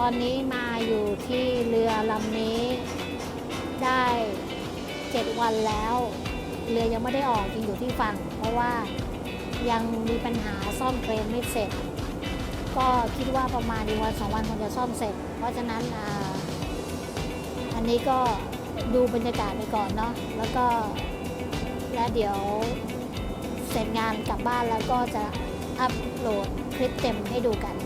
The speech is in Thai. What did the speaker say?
ตอนนี้มาอยู่ที่เรือลำนี้ได้7 วันแล้วเรือยังไม่ได้ออกยังอยู่ที่ฝั่งเพราะว่ายังมีปัญหาซ่อมเครนไม่เสร็จก็คิดว่าประมาณอีกวัน2 วันคงจะซ่อมเสร็จเพราะฉะนั้นอันนี้ก็ดูบรรยากาศไปก่อนเนาะแล้วเดี๋ยวเสร็จงานกลับบ้านแล้วก็จะอัปโหลดคลิปเต็มให้ดูกัน